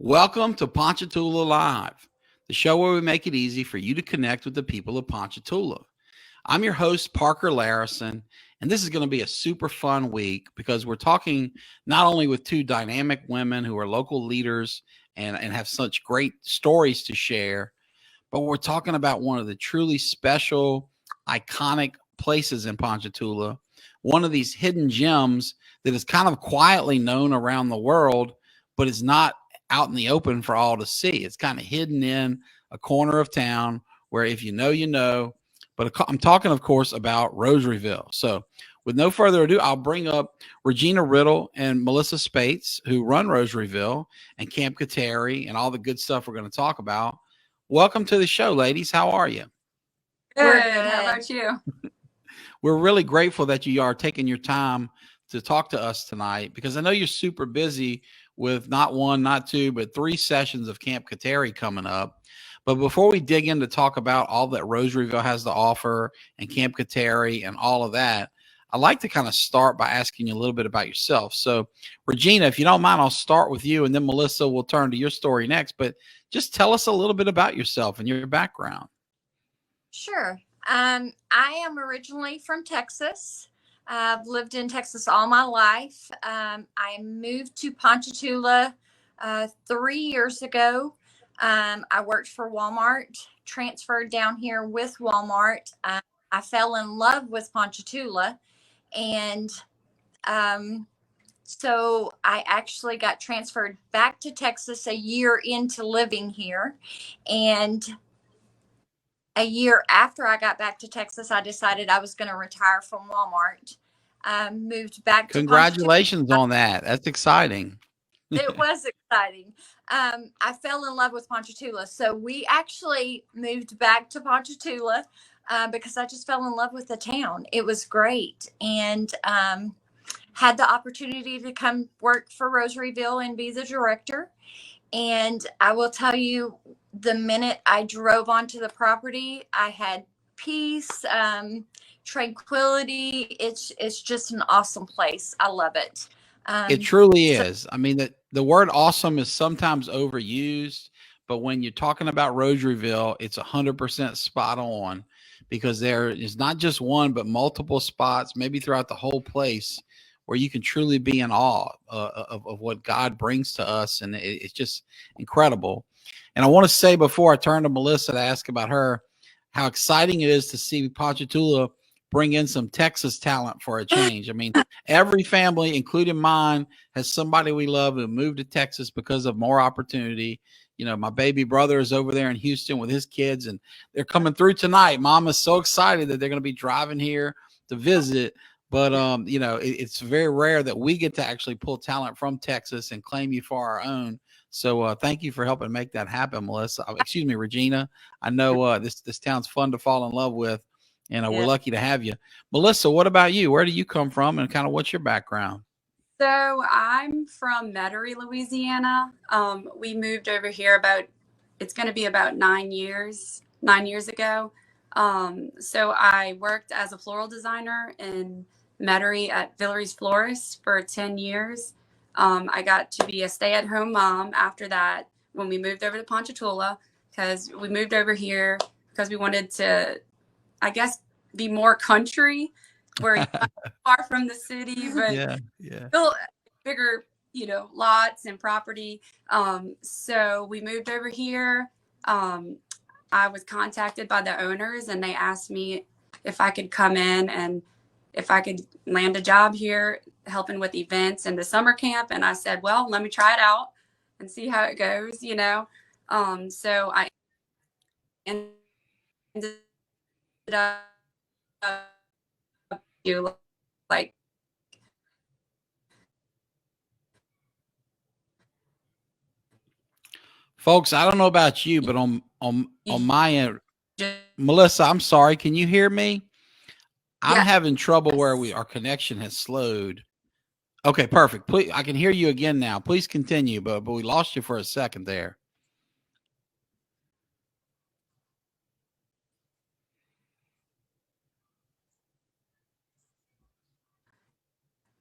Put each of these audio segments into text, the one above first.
Welcome to Ponchatoula Live, the show where we make it easy for you to connect with the people of Ponchatoula. I'm your host, Parker Layrisson, and this is going to be a super fun week because we're talking not only with two dynamic women who are local leaders and have such great stories to share, but we're talking about one of the truly special, iconic places in Ponchatoula, one of these hidden gems that is kind of quietly known around the world, but is not out in the open for all to see. It's kind of hidden in a corner of town where if you know, you know. But I'm talking, of course, about Rosaryville. So with no further ado, I'll bring up Regina Riddle and Melissa Speights, who run Rosaryville and Camp Kateri and all the good stuff we're going to talk about. Welcome to the show, ladies. How are you? Good. How about you? We're really grateful that you are taking your time to talk to us tonight because I know you're super busy with not one, not two, but 3 sessions of Camp Kateri coming up. But before we dig in to talk about all that Rosaryville has to offer and Camp Kateri and all of that, I'd like to kind of start by asking you a little bit about yourself. So, Regina, if you don't mind, I'll start with you, and then Melissa will turn to your story next. But just tell us a little bit about yourself and your background. Sure. I am originally from Texas. I've lived in Texas all my life. I moved to Ponchatoula 3 years ago. I worked for Walmart, transferred down here with Walmart. I fell in love with Ponchatoula, and so I actually got transferred back to Texas a year into living here. And a year after I got back to Texas, I decided I was going to retire from Walmart. Moved back to Congratulations on that. That's exciting. It was exciting. I fell in love with Ponchatoula. So we actually moved back to Ponchatoula because I just fell in love with the town. It was great. And had the opportunity to come work for Rosaryville and be the director. And I will tell you, the minute I drove onto the property, I had peace, tranquility. It's just an awesome place. I love it. It truly is. I mean, the word awesome is sometimes overused, but when you're talking about Rosaryville, it's 100% spot on because there is not just one, but multiple spots, maybe throughout the whole place, where you can truly be in awe of what God brings to us. And it's just incredible. And I want to say before I turn to Melissa to ask about her, how exciting it is to see Ponchatoula bring in some Texas talent for a change. I mean, every family, including mine, has somebody we love who moved to Texas because of more opportunity. You know, my baby brother is over there in Houston with his kids, and they're coming through tonight. Mom is so excited that they're going to be driving here to visit. But, you know, it's very rare that we get to actually pull talent from Texas and claim you for our own. So thank you for helping make that happen, Melissa. Excuse me, Regina. I know this town's fun to fall in love with, and we're lucky to have you. Melissa, what about you? Where do you come from, and kind of what's your background? So I'm from Metairie, Louisiana. We moved over here it's going to be about 9 years ago. So I worked as a floral designer in Metairie at Villeries Florist for 10 years. I got to be a stay-at-home mom after that when we moved over to Ponchatoula, because we moved over here because we wanted to, I guess, be more country, where you're not far from the city, but still bigger, lots and property. So we moved over here. I was contacted by the owners, and they asked me if I could come in and if I could land a job here helping with events and the summer camp. And I said, well, let me try it out and see how it goes, So I ended up like Folks, I don't know about you, but on my end, Melissa, I'm sorry. Can you hear me? I'm having trouble where our connection has slowed. Okay, perfect. Please, I can hear you again now. Please continue, but we lost you for a second there.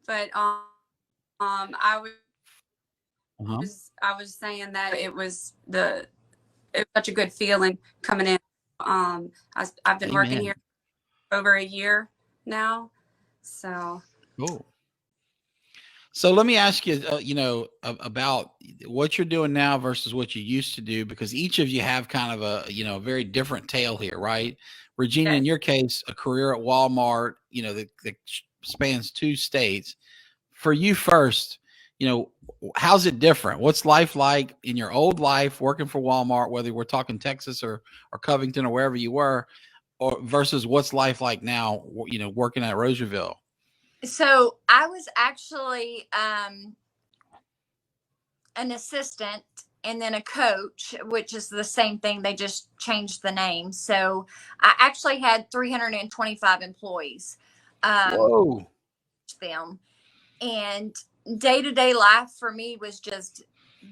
But I Uh-huh. I was saying that it was such a good feeling coming in. I've been working here over a year now, so. Cool. So let me ask you, about what you're doing now versus what you used to do, because each of you have kind of a very different tale here, right? Regina, in your case, a career at Walmart, that spans 2 states. For you first, how's it different? What's life like in your old life working for Walmart, whether we're talking Texas or Covington or wherever you were, or versus what's life like now, working at Rosaryville? So I was actually an assistant and then a coach, which is the same thing. They just changed the name. So I actually had 325 employees. Whoa. Them. And day-to-day life for me was just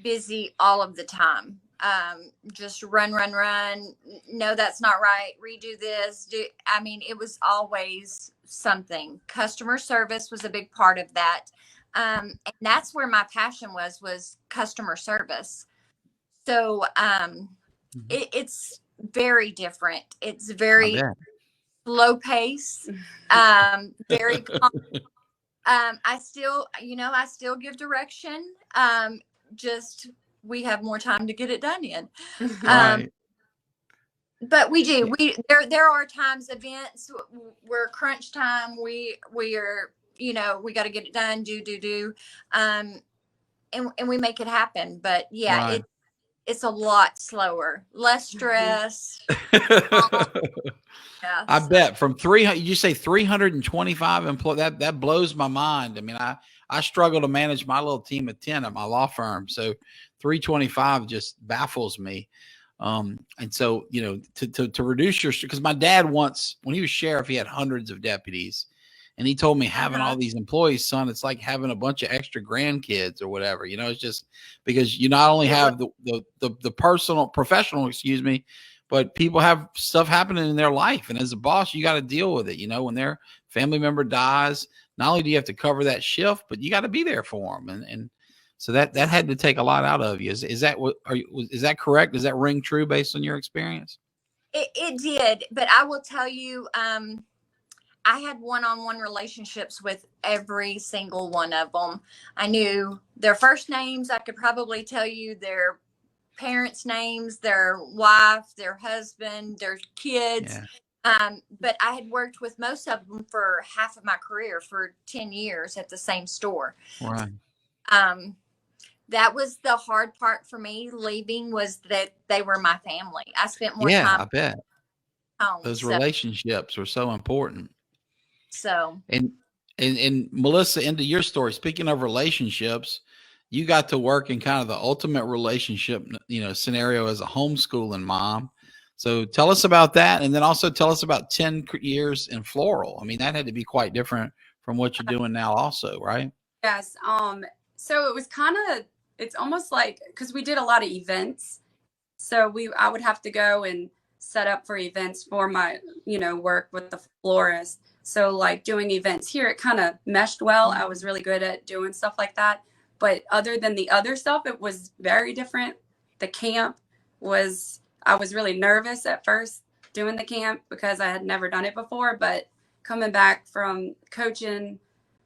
busy all of the time. Just run. No, that's not right. Redo this. It was always something. Customer service was a big part of that. And that's where my passion was customer service. So it's very different. It's very slow pace, very calm. I still give direction. Just we have more time to get it done in. Right. But we do. There are times, events, we're crunch time. We are, we got to get it done. Do. And we make it happen. But yeah, right. it's a lot slower, less stress. Yeah, I bet from 300, you say 325 employees. That blows my mind. I mean, I struggle to manage my little team of 10 at my law firm. So 325 just baffles me. And so, to reduce because my dad once, when he was sheriff, he had hundreds of deputies. And he told me having all these employees, son, it's like having a bunch of extra grandkids or whatever. It's just because you not only have the professional, but people have stuff happening in their life. And as a boss, you got to deal with it. When their family member dies, not only do you have to cover that shift, but you got to be there for them. And so that had to take a lot out of you. Is that correct? Does that ring true based on your experience? It did. But I will tell you, I had one-on-one relationships with every single one of them. I knew their first names. I could probably tell you their parents' names, their wife, their husband, their kids. Yeah. But I had worked with most of them for half of my career, for 10 years at the same store. Right. That was the hard part for me leaving, was that they were my family. I spent more time. Yeah, I bet. Those relationships were so important. So. And Melissa, into your story, speaking of relationships, you got to work in kind of the ultimate relationship, scenario as a homeschooling mom. So tell us about that. And then also tell us about 10 years in Floral. I mean, that had to be quite different from what you're doing now also, right? Yes. So it was it's almost like, because we did a lot of events. So I would have to go and set up for events for my, work with the florist. So like doing events here, it kind of meshed well. I was really good at doing stuff like that. But other than the other stuff, it was very different. The camp I was really nervous at first doing the camp because I had never done it before. But coming back from coaching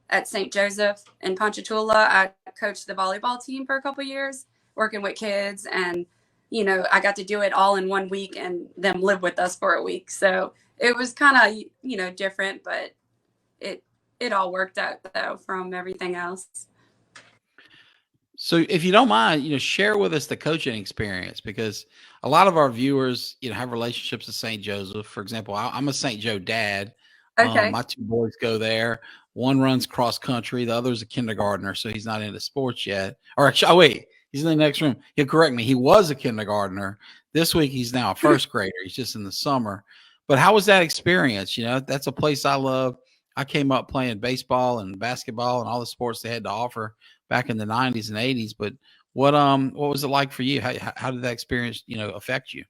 at St. Joseph in Ponchatoula, I coached the volleyball team for a couple of years, working with kids. And, I got to do it all in 1 week and them live with us for a week. So it was kind of, different, but it all worked out though from everything else. So if you don't mind, share with us the coaching experience, because a lot of our viewers, have relationships with St. Joseph. For example, I'm a St. Joe dad. Okay. My 2 boys go there. One runs cross country. The other's a kindergartner, so he's not into sports yet. Or actually, wait, he's in the next room. He'll correct me. He was a kindergartner. This week, he's now a first grader. He's just in the summer. But how was that experience? That's a place I love. I came up playing baseball and basketball and all the sports they had to offer back in the 90s and 80s. But what was it like for you? How did that experience, affect you?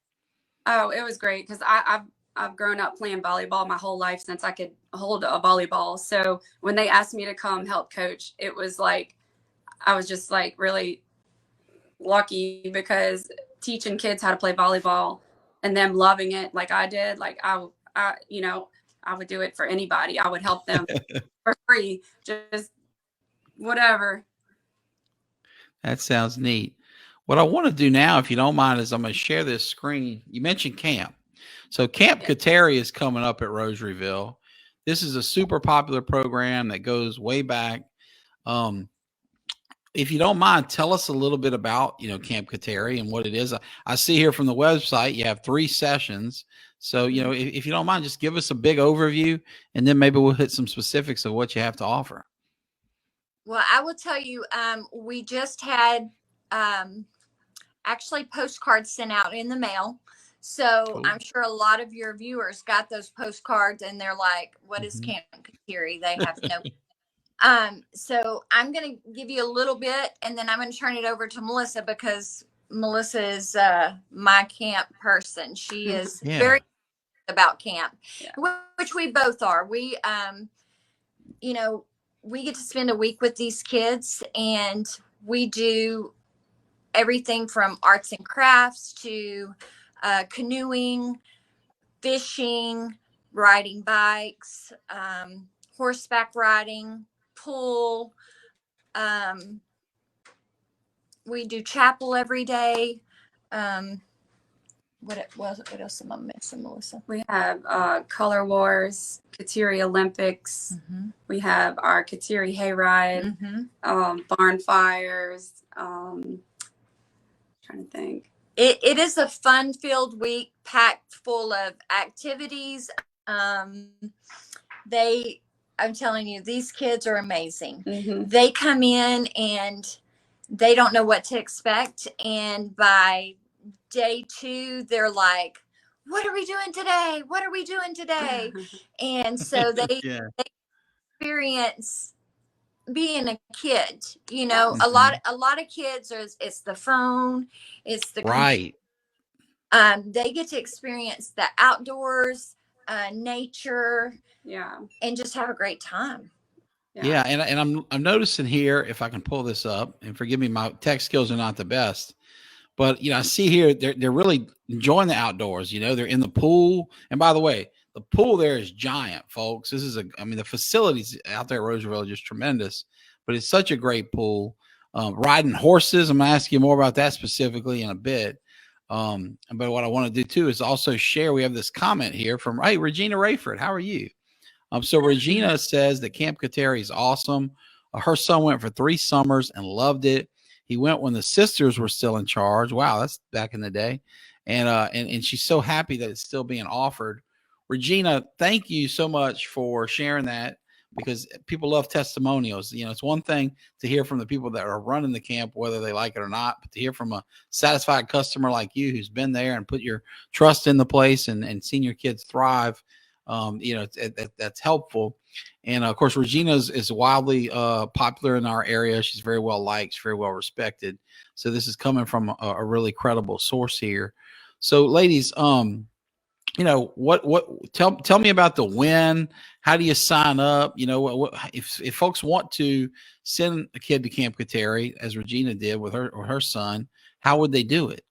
Oh, it was great, because I've grown up playing volleyball my whole life since I could hold a volleyball. So when they asked me to come help coach, it was like, I was just like really lucky because teaching kids how to play volleyball and them loving it like I did, like I would do it for anybody. I would help them for free, just whatever. That sounds neat. What I want to do now, if you don't mind, is I'm going to share this screen. You mentioned camp. So Camp Kateri is coming up at Rosaryville. This is a super popular program that goes way back. If you don't mind, tell us a little bit about, Camp Kateri and what it is. I see here from the website, you have 3 sessions. So, if you don't mind, just give us a big overview, and then maybe we'll hit some specifics of what you have to offer. Well, I will tell you, we just had actually postcards sent out in the mail. So cool. I'm sure a lot of your viewers got those postcards and they're like, what is Camp Kateri? They have no. So I'm going to give you a little bit, and then I'm going to turn it over to Melissa, because Melissa is my camp person. She is very about camp, which we both are. We, we get to spend a week with these kids, and we do everything from arts and crafts to canoeing, fishing, riding bikes, horseback riding, pool. We do chapel every day. What else am I missing, Melissa? We have Color Wars, Kateri Olympics. We have our Kateri Hayride, barn fires. Trying to think. It is a fun-filled week, packed full of activities. I'm telling you, these kids are amazing. They come in and they don't know what to expect. And by day 2, they're like, what are we doing today? What are we doing today? And so they experience being a kid. A lot of kids it's the phone, it's the right. They get to experience the outdoors, nature, and just have a great time. Yeah, and I'm noticing here, if I can pull this up, and forgive me, my tech skills are not the best, but I see here they're really enjoying the outdoors. They're in the pool, and by the way, the pool there is giant, folks. This is the facilities out there at Rosaryville are just tremendous, but it's such a great pool. Riding horses, I'm gonna ask you more about that specifically in a bit. But what I want to do too is also share. We have this comment here from Regina Riddle. How are you? So Regina says that Camp Kateri is awesome. Her son went for 3 summers and loved it. He went when the sisters were still in charge. Wow, that's back in the day. And she's so happy that it's still being offered. Regina, thank you so much for sharing that, because people love testimonials. It's one thing to hear from the people that are running the camp, whether they like it or not, but to hear from a satisfied customer like you who's been there and put your trust in the place and seen your kids thrive, that's helpful. And of course, Regina is wildly popular in our area. She's very well liked, very well respected. So this is coming from a really credible source here. So ladies, tell me about the win. How do you sign up? If folks want to send a kid to Camp Kateri, as Regina did with her son, how would they do it?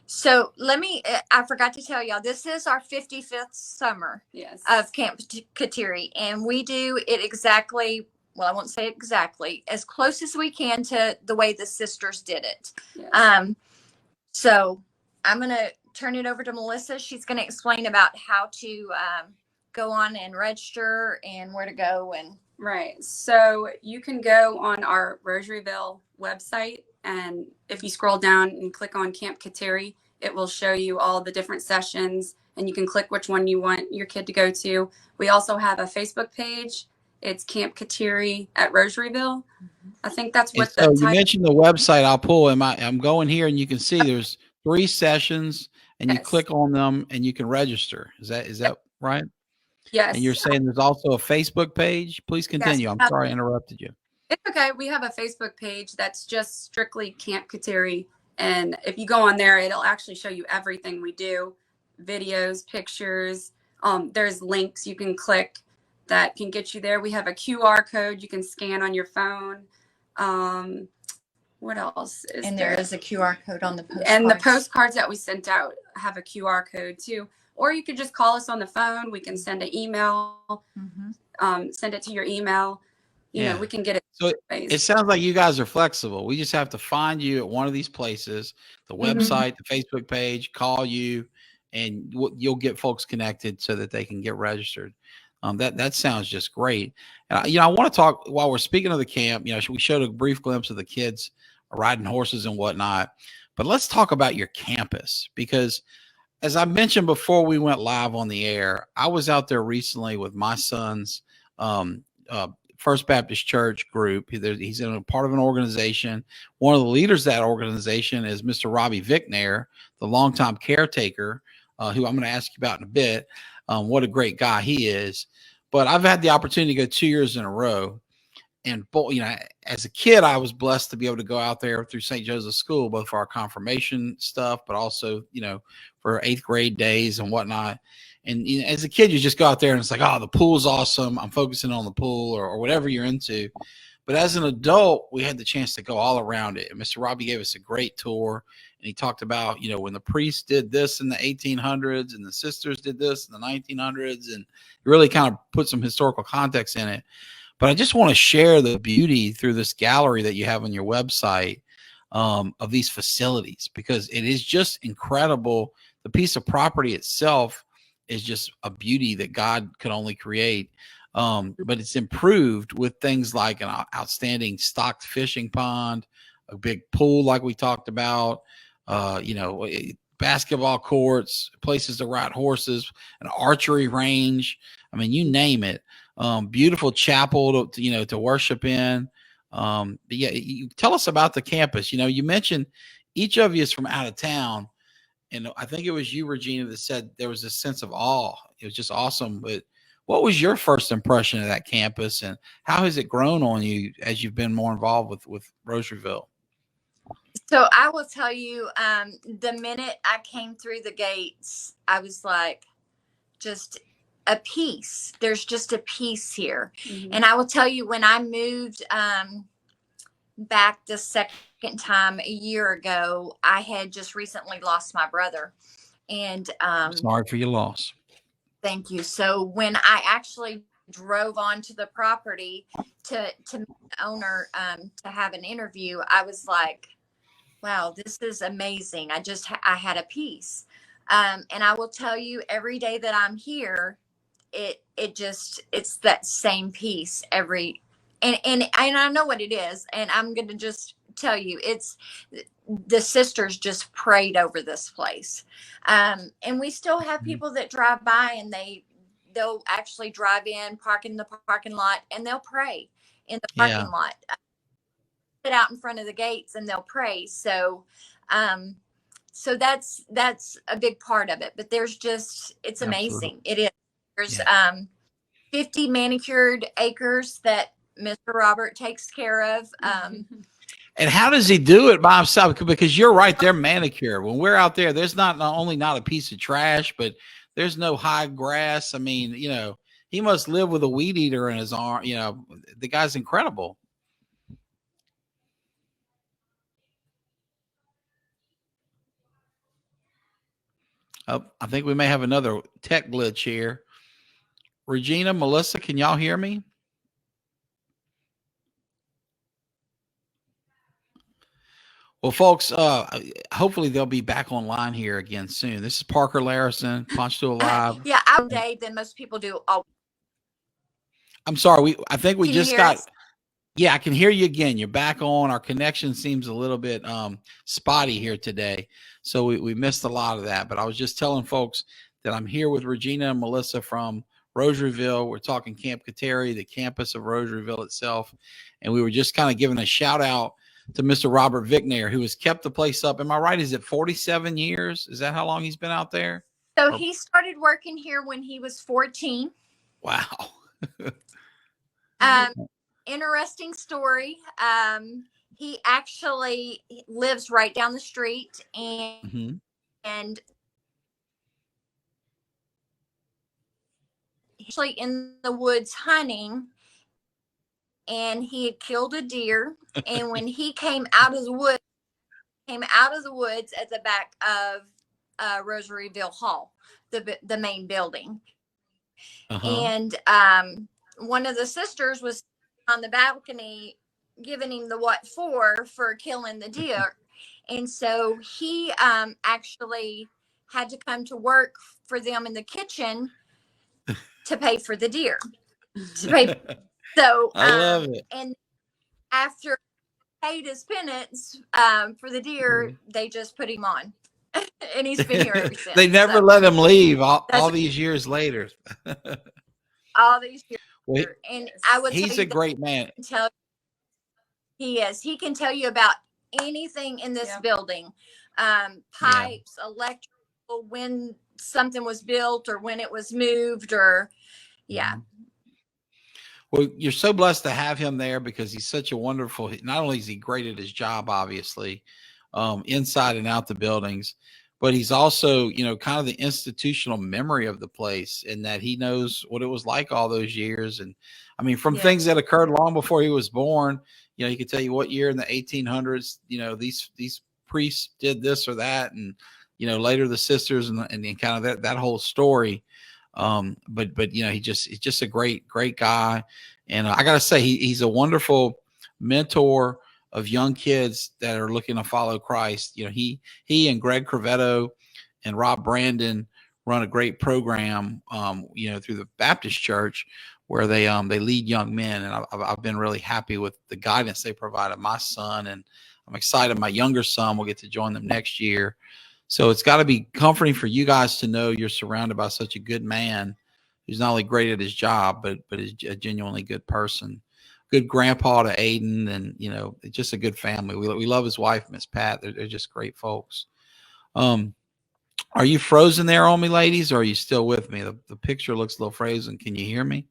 So I forgot to tell y'all, this is our 55th summer of Camp Kateri, and we do it exactly, well, I won't say exactly, as close as we can to the way the sisters did it. So I'm going to turn it over to Melissa. She's going to explain about how to go on and register and where to go. Right. So you can go on our Rosaryville website, and if you scroll down and click on Camp Kateri, it will show you all the different sessions, and you can click which one you want your kid to go to. We also have a Facebook page. It's Camp Kateri at Rosaryville. I think that's what you mentioned the website. I'll pull them. I'm going here, and you can see there's 3 sessions, and you click on them, and you can register. Is that right? Yes. And you're saying there's also a Facebook page. Please continue. I'm sorry I interrupted you. It's okay. We have a Facebook page that's just strictly Camp Kateri. And if you go on there, it'll actually show you everything we do, videos, pictures. There's links you can click. that can get you there. We have a QR code you can scan on your phone. What else is And there? there is a QR code on the postcards. And the postcards that we sent out have a QR code too. Or you could just call us on the phone. We can send an email, send it to your email. You know, we can get it. So it sounds like you guys are flexible. We just have to find you at one of these places, the website, the Facebook page, call you, and you'll get folks connected so that they can get registered. That sounds just great. You know, I want to talk while we're speaking of the camp. You know, we showed a brief glimpse of the kids riding horses and whatnot, but let's talk about your campus, because as I mentioned before we went live on the air, I was out there recently with my son's First Baptist Church group. He's in a part of an organization. One of the leaders of that organization is Mr. Robbie Vicknair, the longtime caretaker, who I'm going to ask you about in a bit. What a great guy he is. But I've had the opportunity to go 2 years in a row. And, you know, as a kid, I was blessed to be able to go out there through St. Joseph's School, both for our confirmation stuff, but also, you know, for 8th grade days and whatnot. And you know, as a kid, you just go out there and it's like, oh, the pool's awesome. I'm focusing on the pool or whatever you're into. But as an adult, we had the chance to go all around it. And Mr. Robbie gave us a great tour. And he talked about, you know, when the priests did this in the 1800s and the sisters did this in the 1900s. And really kind of put some historical context in it. But I just want to share the beauty through this gallery that you have on your website of these facilities, because it is just incredible. The piece of property itself is just a beauty that God could only create. But it's improved with things like an outstanding stocked fishing pond, a big pool like we talked about, you know, basketball courts, places to ride horses, an archery range. I mean, you name it. Beautiful chapel to, you know, to worship in. But yeah, you tell us about the campus. You know, you mentioned each of you is from out of town. And I think it was you, Regina, that said there was a sense of awe. It was just awesome. But what was your first impression of that campus, and how has it grown on you as you've been more involved with Rosaryville? So I will tell you, the minute I came through the gates, I was like, just a peace. There's just a peace here. And I will tell you, when I moved back the second time a year ago, I had just recently lost my brother. And sorry for your loss. Thank you. So when I actually drove onto the property to meet the owner to have an interview, I was like, wow, this is amazing. I had a peace. And I will tell you, every day that I'm here, it's that same peace and I know what it is. And I'm going to just tell you, it's the sisters just prayed over this place. And we still have people that drive by, and they'll actually drive in, park in the parking lot, and they'll pray in the parking lot, sit out in front of the gates, and they'll pray. So, so that's a big part of it, but it's amazing. It is. There's 50 manicured acres that Mr. Robert takes care of. And how does he do it by himself? Because you're right, they're manicured. When we're out there, there's not only not a piece of trash, but there's no high grass. I mean, you know, he must live with a weed eater in his arm. You know, the guy's incredible. I think we may have another tech glitch here. Regina, Melissa, can y'all hear me? Well, folks, hopefully they'll be back online here again soon. This is Parker Layrisson, Ponchatoula Live. Yeah, out day than most people do. I'm sorry. I think we just got. Us? Yeah, I can hear you again. You're back on. Our connection seems a little bit spotty here today, so we missed a lot of that. But I was just telling folks that I'm here with Regina and Melissa from Rosaryville. We're talking Camp Kateri, the campus of Rosaryville itself, and we were just kind of giving a shout out to Mr. Robert Vicknair, who has kept the place up. Am I right? Is it 47 years? Is that how long he's been out there? So he started working here when he was 14. Wow. Interesting story. He actually lives right down the street, and actually in the woods hunting, and he had killed a deer. And when he came out of the woods, at the back of Rosaryville Hall, the main building. And one of the sisters was on the balcony giving him the what for killing the deer. And so he actually had to come to work for them in the kitchen to pay for the deer. So I love it. And after paid his penance for the deer, they just put him on. And he's been here ever since. They never let him leave all these years later. All these years. Well, and I would he's a great man. He is. He can tell you about anything in this building. Pipes, electrical, when something was built or when it was moved, or Well, you're so blessed to have him there because he's such a wonderful, not only is he great at his job, obviously, inside and out the buildings, but he's also, kind of the institutional memory of the place, in that he knows what it was like all those years. And I mean, from things that occurred long before he was born, he could tell you what year in the 1800s, these priests did this or that. And, later the sisters and kind of that whole story. But he's just a great guy. And I got to say, he's a wonderful mentor of young kids that are looking to follow Christ. He and Greg Crevetto and Rob Brandon run a great program, through the Baptist church, where they lead young men. And I've been really happy with the guidance they provided my son. And I'm excited my younger son will get to join them next year. So it's got to be comforting for you guys to know you're surrounded by such a good man who's not only great at his job, but is a genuinely good person, good grandpa to Aiden, and, just a good family. We love his wife, Miss Pat. They're just great folks. Are you frozen there on me, ladies, or are you still with me? The picture looks a little frozen. Can you hear me?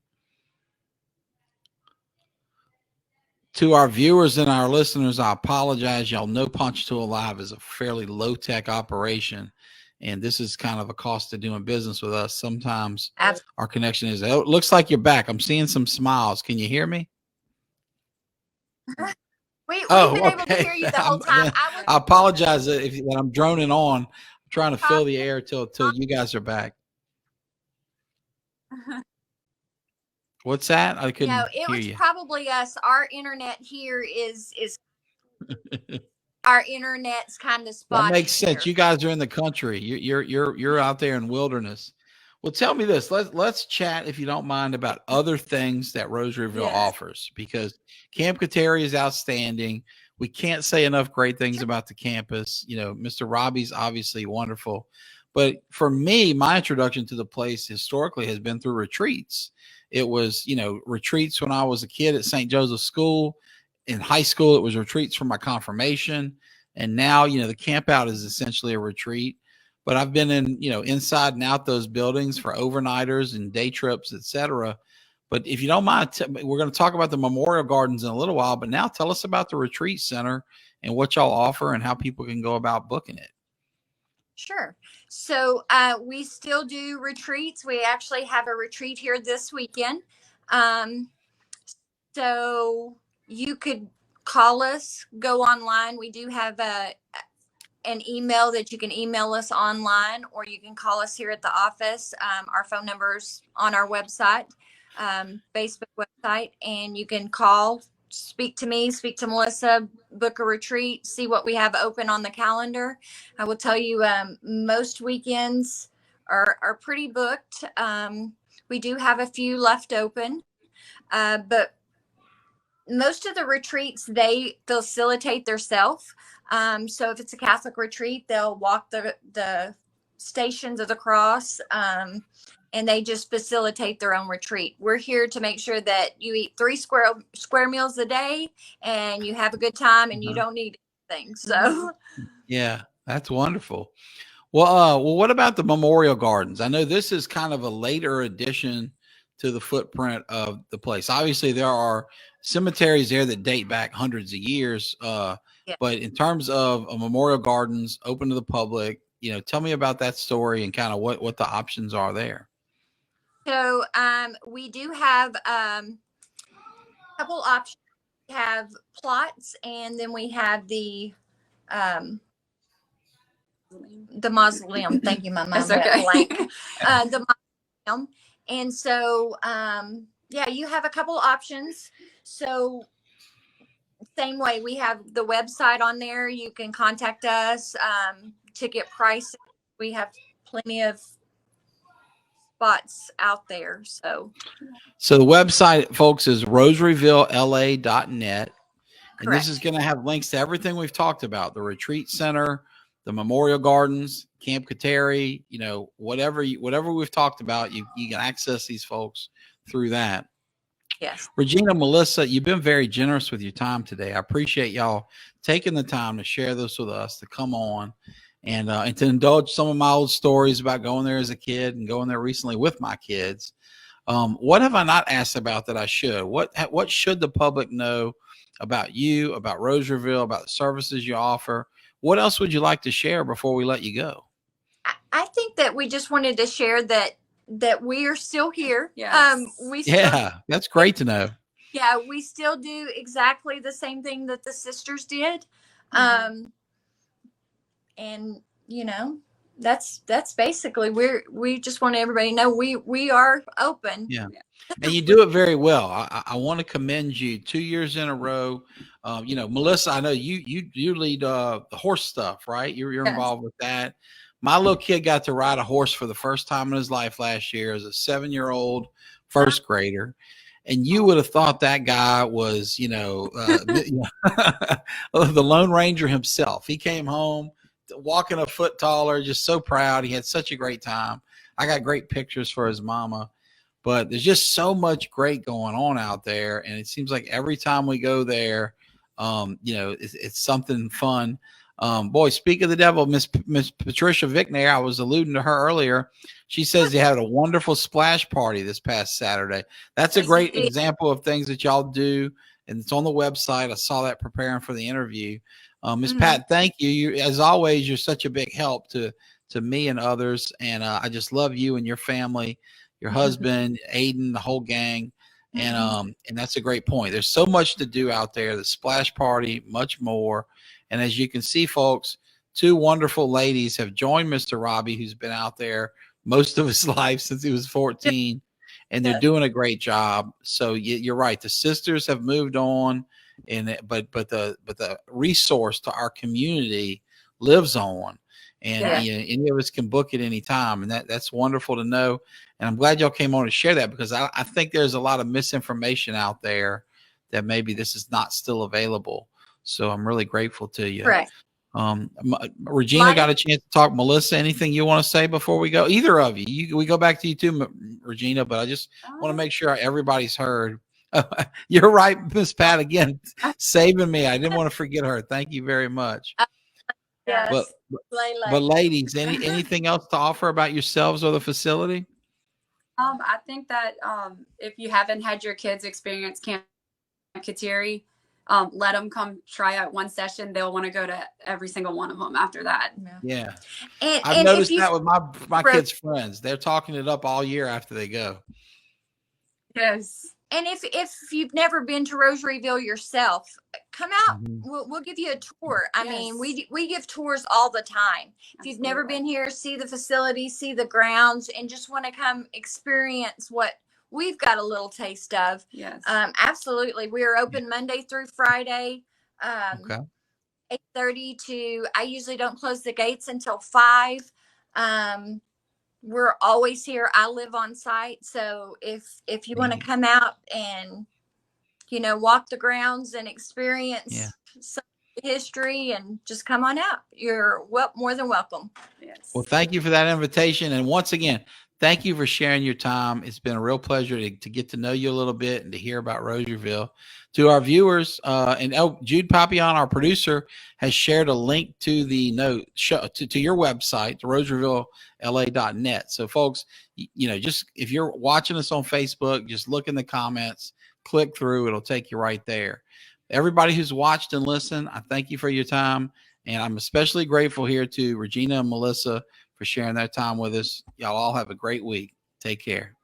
To our viewers and our listeners, I apologize. Y'all know Ponchatoula Live is a fairly low-tech operation, and this is kind of a cost of doing business with us. Sometimes our connection is, it looks like you're back. I'm seeing some smiles. Can you hear me? We've been able to hear you the whole time. I apologize if I'm droning on. I'm trying to fill the air till you guys are back. What's that? I couldn't hear you. It was probably us. Our internet here is our internet's kind of spotty. That makes sense. You guys are in the country. You're out there in wilderness. Well, tell me this. Let's chat, if you don't mind, about other things that Rosaryville offers, because Camp Kateri is outstanding. We can't say enough great things about the campus. Mr. Robbie's obviously wonderful. But for me, my introduction to the place historically has been through retreats. It was, retreats when I was a kid at St. Joseph's School. In high school, it was retreats for my confirmation. And now, the camp out is essentially a retreat. But I've been in, inside and out those buildings for overnighters and day trips, etc. But if you don't mind, we're going to talk about the Memorial Gardens in a little while. But now tell us about the retreat center and what y'all offer and how people can go about booking it. Sure. So we still do retreats. We actually have a retreat here this weekend. So you could call us, go online. We do have an email that you can email us online, or you can call us here at the office. Our phone number's on our website, Facebook website, and you can call, speak to me, speak to Melissa, book a retreat, see what we have open on the calendar. I will tell you, most weekends are pretty booked. We do have a few left open, but most of the retreats, they facilitate themselves. So if it's a Catholic retreat, they'll walk the stations of the cross, and they just facilitate their own retreat. We're here to make sure that you eat 3 square meals a day and you have a good time and you don't need anything. So yeah, that's wonderful. Well, what about the Memorial Gardens? I know this is kind of a later addition to the footprint of the place. Obviously, there are cemeteries there that date back hundreds of years. But in terms of Memorial Gardens open to the public, tell me about that story and kind of what the options are there. So we do have a couple options. We have plots, and then we have the mausoleum. Thank you, my mom. That's okay. Blank. The mausoleum. And so, yeah, you have a couple options. So same way, we have the website on there. You can contact us, ticket prices. We have plenty of spots out there. So the website, folks, is rosaryvillela.net. And correct. this is going to have links to everything we've talked about: the retreat center, the memorial gardens, Camp Kateri, you know, whatever we've talked about, you can access these folks through that. Yes. Regina, Melissa, you've been very generous with your time today. I appreciate y'all taking the time to share this with us, to come on and to indulge some of my old stories about going there as a kid and going there recently with my kids. What have I not asked about that I should? What should the public know about you, about Rosaryville, about the services you offer? What else would you like to share before we let you go? I think that we just wanted to share that we are still here. Yes. That's great to know. Yeah, we still do exactly the same thing that the sisters did. Mm-hmm. And you know, that's basically, we just want everybody to know we are open. Yeah. And you do it very well. I want to commend you 2 years in a row. You know, Melissa, I know you lead the horse stuff, right? You're involved with that. My little kid got to ride a horse for the first time in his life last year as a 7-year-old first grader. And you would have thought that guy was, you know, the Lone Ranger himself. He came home walking a foot taller, just so proud. He had such a great time. I got great pictures for his mama. But there's just so much great going on out there. And it seems like every time we go there, you know, it's something fun. Boy, speak of the devil, Miss Patricia Vickner, I was alluding to her earlier. She says they had a wonderful splash party this past Saturday. That's a great example of things that y'all do. And it's on the website. I saw that preparing for the interview. Miss Pat, thank you. You, as always, you're such a big help to me and others. And I just love you and your family, your husband, Aiden, the whole gang. And that's a great point. There's so much to do out there. The splash party, much more. And as you can see, folks, 2 wonderful ladies have joined Mr. Robbie, who's been out there most of his life since he was 14, and they're doing a great job. So you're right. The sisters have moved on, but the resource to our community lives on. And you know, any of us can book it anytime. And that's wonderful to know. And I'm glad y'all came on to share that, because I think there's a lot of misinformation out there that maybe this is not still available. So I'm really grateful to you. Correct. Regina got a chance to talk. Melissa, anything you want to say before we go? Either of you. We go back to you too, Regina, but I just want to make sure everybody's heard. You're right, Miss Pat, again, saving me. I didn't want to forget her. Thank you very much. Yes. But ladies, anything else to offer about yourselves or the facility? I think that if you haven't had your kids experience Camp Kateri, let them come try out one session. They'll want to go to every single one of them after that. Yeah. And I've noticed that with my kids' friends. They're talking it up all year after they go. Yes. And if you've never been to Rosaryville yourself, come out. We'll give you a tour. I mean, we give tours all the time. If you've never been here, see the facility, see the grounds, and just want to come experience what we've got a little taste of. Yes. Absolutely. We are open Monday through Friday, 8:30 to, I usually don't close the gates until 5. We're always here. I live on site. So if you want to come out and, you know, walk the grounds and experience some history, and just come on out, you're more than welcome. Yes. Well, thank you for that invitation. And once again, thank you for sharing your time. It's been a real pleasure to get to know you a little bit and to hear about Rosaryville. To our viewers, Jude Papillon, our producer, has shared a link to the to your website, to rosaryvillela.net. So, folks, you know, just if you're watching us on Facebook, just look in the comments, click through, it'll take you right there. Everybody who's watched and listened, I thank you for your time. And I'm especially grateful here to Regina and Melissa for sharing their time with us. Y'all all have a great week. Take care.